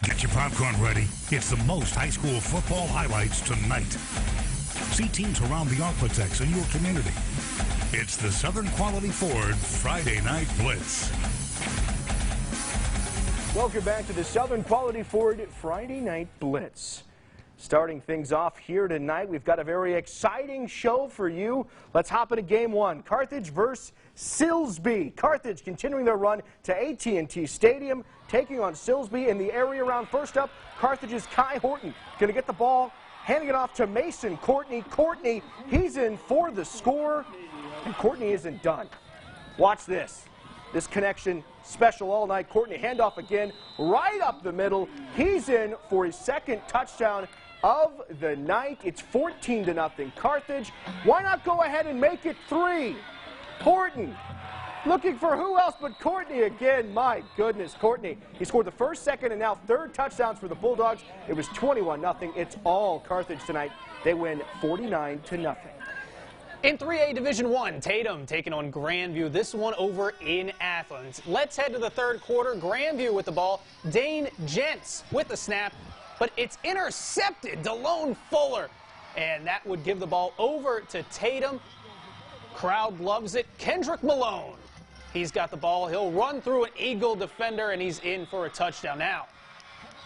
Get your popcorn ready. It's the most high school football highlights tonight. See teams around the Arklatex in your community. It's the Southern Quality Ford Friday Night Blitz. Welcome back to the Southern Quality Ford Friday Night Blitz. Starting things off here tonight, we've got a very exciting show for you. Let's hop into game one. Carthage versus SILSBEE. Carthage continuing their run to AT&T Stadium, taking on SILSBEE in the area round. First up, Carthage's Kai Horton going to get the ball, handing it off to Mason Courtney. Courtney, he's in for the score, and Courtney isn't done. Watch this. This connection special all night. Courtney, handoff again, right up the middle. He's in for his second touchdown of the night. It's 14-0 Carthage. Why not go ahead and make it 3? Horton looking for who else but Courtney again. My goodness, Courtney. He scored the first, second, and now third touchdowns for the Bulldogs. It was 21-0. It's all Carthage tonight. They win 49-0. In 3A Division I, Tatum taking on Grandview, this one over in Athens. Let's head to the third quarter. Grandview with the ball. Dane Gents with the snap, but it's intercepted. Delone Fuller, and that would give the ball over to Tatum. Crowd loves it. Kendrick Malone, he's got the ball. He'll run through an Eagle defender, and he's in for a touchdown. Now,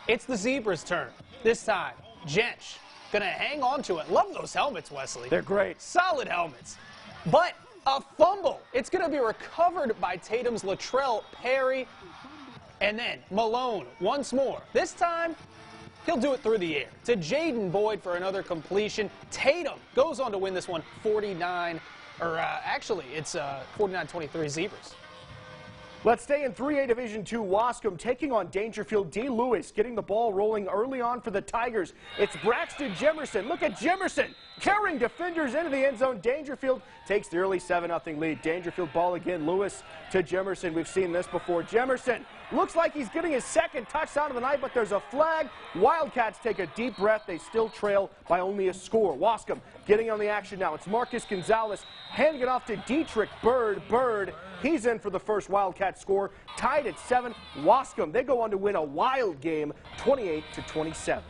it's the Zebras' turn. This time, Gench going to hang on to it. Love those helmets, Wesley. They're great. Solid helmets. But a fumble. It's going to be recovered by Tatum's Latrell Perry. And then Malone once more. This time, he'll do it through the air to Jaden Boyd for another completion. Tatum goes on to win this one 49, actually, it's 49-23 Zebras. Let's stay in 3A Division II. WASKOM taking on Dangerfield. D. Lewis getting the ball rolling early on for the Tigers. It's Braxton Jimerson. Look at Jimerson carrying defenders into the end zone. Dangerfield takes the early 7-0 lead. Dangerfield ball again. Lewis to Jimerson. We've seen this before. Jimerson looks like he's getting his second touchdown of the night, but there's a flag. Wildcats take a deep breath. They still trail by only a score. WASKOM getting on the action now. It's Marcus Gonzalez handing it off to Dietrich Bird. Bird, he's in for the first Wildcat score. Tied at 7. WASKOM, they go on to win a wild game, 28-27.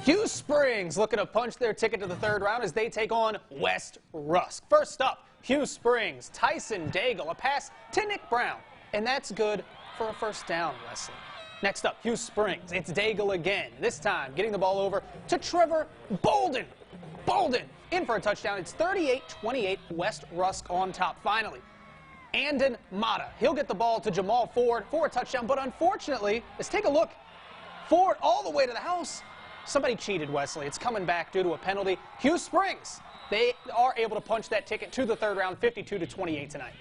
Hughes Springs looking to punch their ticket to the third round as they take on West Rusk. First up, Hughes Springs, Tyson Daigle, a pass to Nick Brown, and that's good for a first down, Wesley. Next up, Hughes Springs, it's Daigle again, this time getting the ball over to Trevor Bolden. Bolden in for a touchdown. It's 38-28, West Rusk on top. Finally, Andon Mata, he'll get the ball to Jamal Ford for a touchdown, but unfortunately, let's take a look. Ford all the way to the house. Somebody cheated, Wesley. It's coming back due to a penalty. Hughes Springs, they are able to punch that ticket to the third round, 52-28 tonight.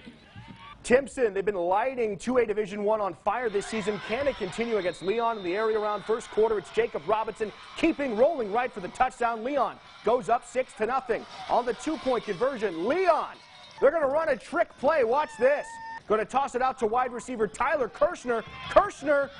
Timpson, they've been lighting 2A Division I on fire this season. Can it continue against Leon in the area round? First quarter, it's Jacob Robinson keeping rolling right for the touchdown. Leon goes up 6-0 on the two-point conversion. Leon, they're going to run a trick play. Watch this. Going to toss it out to wide receiver Tyler Kirshner. Kirshner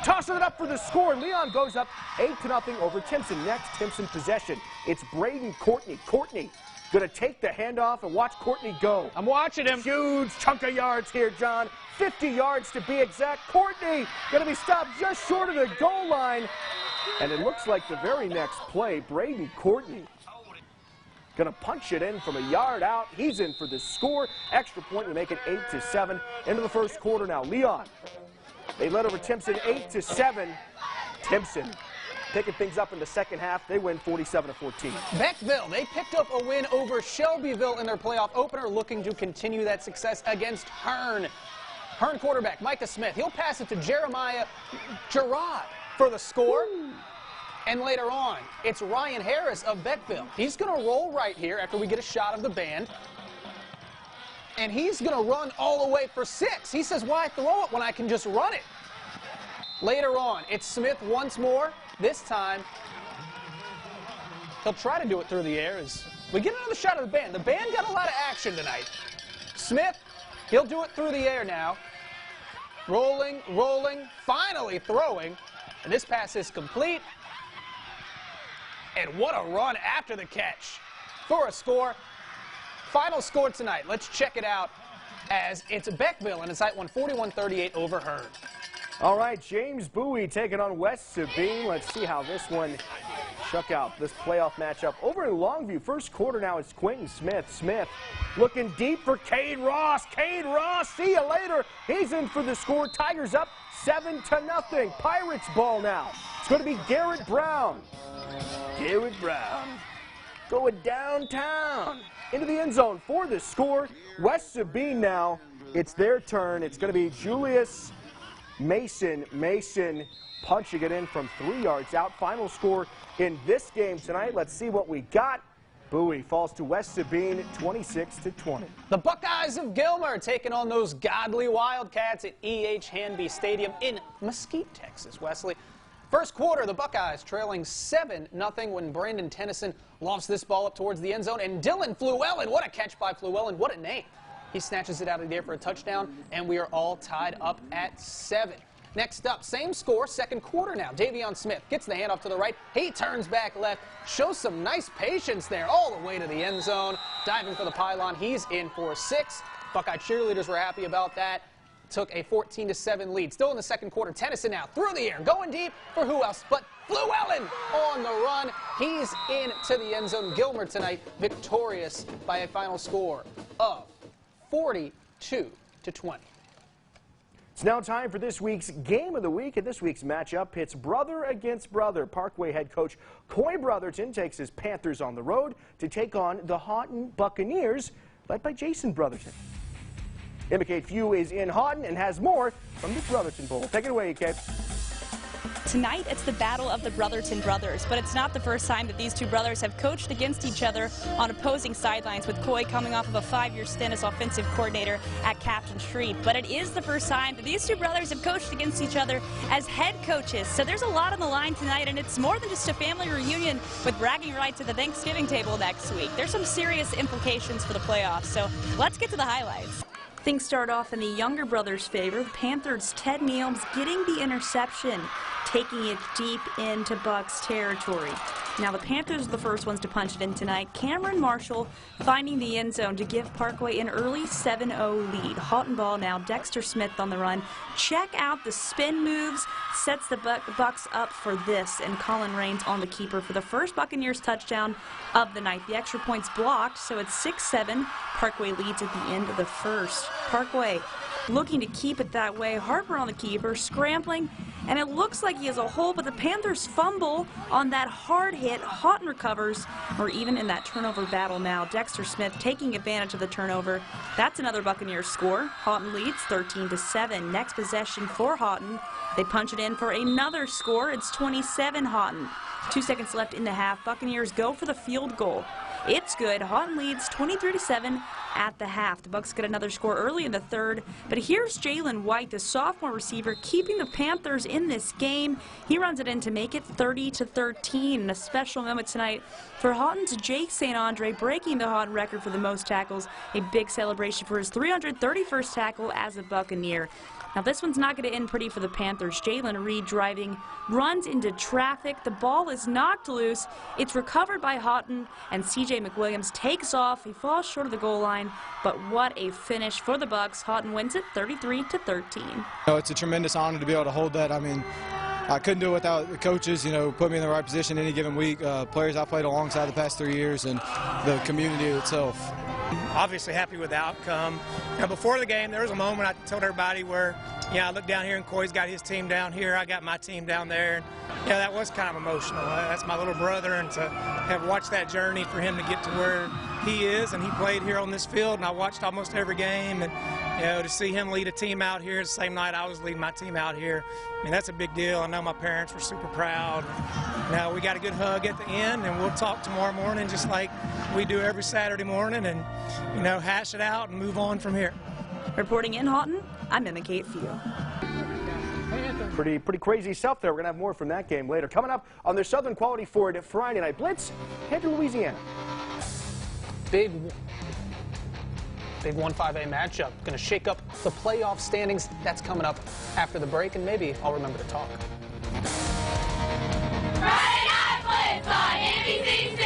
tosses it up for the score. Leon goes up 8-0 over Timpson. Next, Timpson possession. It's Braden Courtney. Courtney going to take the handoff and watch Courtney go. I'm watching him. Huge chunk of yards here, John. 50 yards to be exact. Courtney going to be stopped just short of the goal line. And it looks like the very next play, Braden Courtney going to punch it in from a yard out. He's in for the score. Extra point to make it 8-7. Into the first quarter now. Leon, they led over Timpson 8-7. Timpson picking things up in the second half. They win 47-14. Beckville, they picked up a win over Shelbyville in their playoff opener, looking to continue that success against Hearne. Hearne quarterback Micah Smith, he'll pass it to Jeremiah Gerard for the score. Ooh. And later on, it's Ryan Harris of Beckville. He's going to roll right here after we get a shot of the band. And he's going to run all the way for 6. He says, why throw it when I can just run it? Later on, it's Smith once more. This time, he'll try to do it through the air as we get another shot of the band. The band got a lot of action tonight. Smith, he'll do it through the air now. Rolling, rolling, finally throwing. And this pass is complete. And what a run after the catch for a score. Final score tonight, let's check it out as it's Beckville and it's at 41-38 over Hearne. All right, James Bowie taking on West Sabine. Let's see how this one shook out, this playoff matchup. Over in Longview, first quarter now, it's Quentin Smith. Smith looking deep for Cade Ross. Cade Ross, see you later. He's in for the score. Tigers up 7-0. Pirates ball now. It's going to be Garrett Brown. Garrett Brown going downtown into the end zone for the score. West Sabine now, it's their turn. It's going to be Julius Mason punching it in from 3 yards out. Final score in this game tonight. Let's see what we got. Bowie falls to West Sabine 26-20. The Buckeyes of Gilmer taking on those Godley Wildcats at HEARNE Stadium in Mesquite, Texas. Wesley. First quarter, the Buckeyes trailing 7-0 when Brandon Tennyson lofts this ball up towards the end zone. And Dylan Fluellen, what a catch by Fluellen, what a name. He snatches it out of the air for a touchdown, and we are all tied up at 7. Next up, same score, second quarter now. Davion Smith gets the handoff to the right. He turns back left, shows some nice patience there all the way to the end zone. Diving for the pylon, he's in for 6. Buckeye cheerleaders were happy about that. Took a 14-7 lead. Still in the second quarter, Tennyson now through the air, going deep for who else but Fluellen on the run. He's into the end zone. Gilmer tonight victorious by a final score of 42-20. It's now time for this week's Game of the Week, and this week's matchup pits brother against brother. Parkway head coach Coy Brotherton takes his Panthers on the road to take on the Haughton Buccaneers, led by Jason Brotherton. Emma Kate Few is in Haughton and has more from the Brotherton Bowl. Take it away, Kate. Tonight, it's the battle of the Brotherton brothers, but it's not the first time that these two brothers have coached against each other on opposing sidelines, with Coy coming off of a 5-year stint as offensive coordinator at Captain Street. But it is the first time that these two brothers have coached against each other as head coaches. So there's a lot on the line tonight, and it's more than just a family reunion with bragging rights at the Thanksgiving table next week. There's some serious implications for the playoffs, so let's get to the highlights. Things start off in the younger brothers' favor. The Panthers' Ted Nealms getting the interception, taking it deep into Bucks territory. Now the Panthers are the first ones to punch it in tonight. Cameron Marshall finding the end zone to give Parkway an early 7-0 lead. Haughton ball now, Dexter Smith on the run. Check out the spin moves, sets the Bucks up for this, and Colin Raines on the keeper for the first Buccaneers touchdown of the night. The extra point's blocked, so it's 6-7. Parkway leads at the end of the first. Parkway looking to keep it that way. Harper on the keeper, scrambling, and it looks like he has a hole, but the Panthers fumble on that hard hit. Haughton recovers. We're even in that turnover battle now. Dexter Smith taking advantage of the turnover. That's another Buccaneers score. Haughton leads 13-7. Next possession for Haughton. They punch it in for another score. It's 27 Haughton. 2 seconds left in the half. Buccaneers go for the field goal. It's good. Haughton leads 23-7 at the half. The Bucks get another score early in the third, but here's Jalen White, the sophomore receiver, keeping the Panthers in this game. He runs it in to make it 30-13. And a special moment tonight for Haughton's Jake St. Andre, breaking the Haughton record for the most tackles. A big celebration for his 331st tackle as a Buccaneer. Now this one's not going to end pretty for the Panthers. Jalen Reed driving, runs into traffic. The ball is knocked loose. It's recovered by Haughton, and C.J. McWilliams takes off. He falls short of the goal line, but what a finish for the Bucks. Haughton wins it 33-13. It's a tremendous honor to be able to hold that. I mean, I couldn't do it without the coaches, put me in the right position any given week. Players I played alongside the past 3 years, and the community itself. Obviously happy with the outcome. Before the game, there was a moment I told everybody where, I looked down here and Coy's got his team down here, I got my team down there. And, that was kind of emotional. That's my little brother, and to have watched that journey for him to get to where he is, and he played here on this field, and I watched almost every game, and to see him lead a team out here the same night I was leading my team out here, that's a big deal. I know my parents were super proud. Now we got a good hug at the end, and we'll talk tomorrow morning just like we do every Saturday morning, and hash it out and move on from here. Reporting in Haughton, I'm Emma Kate Few. Pretty crazy stuff there. We're going to have more from that game later. Coming up on the Southern Quality Ford Friday Night Blitz, head to Louisiana. Big 1-5A matchup. Going to shake up the playoff standings. That's coming up after the break, and maybe I'll remember to talk. Friday Night Blitz on NBC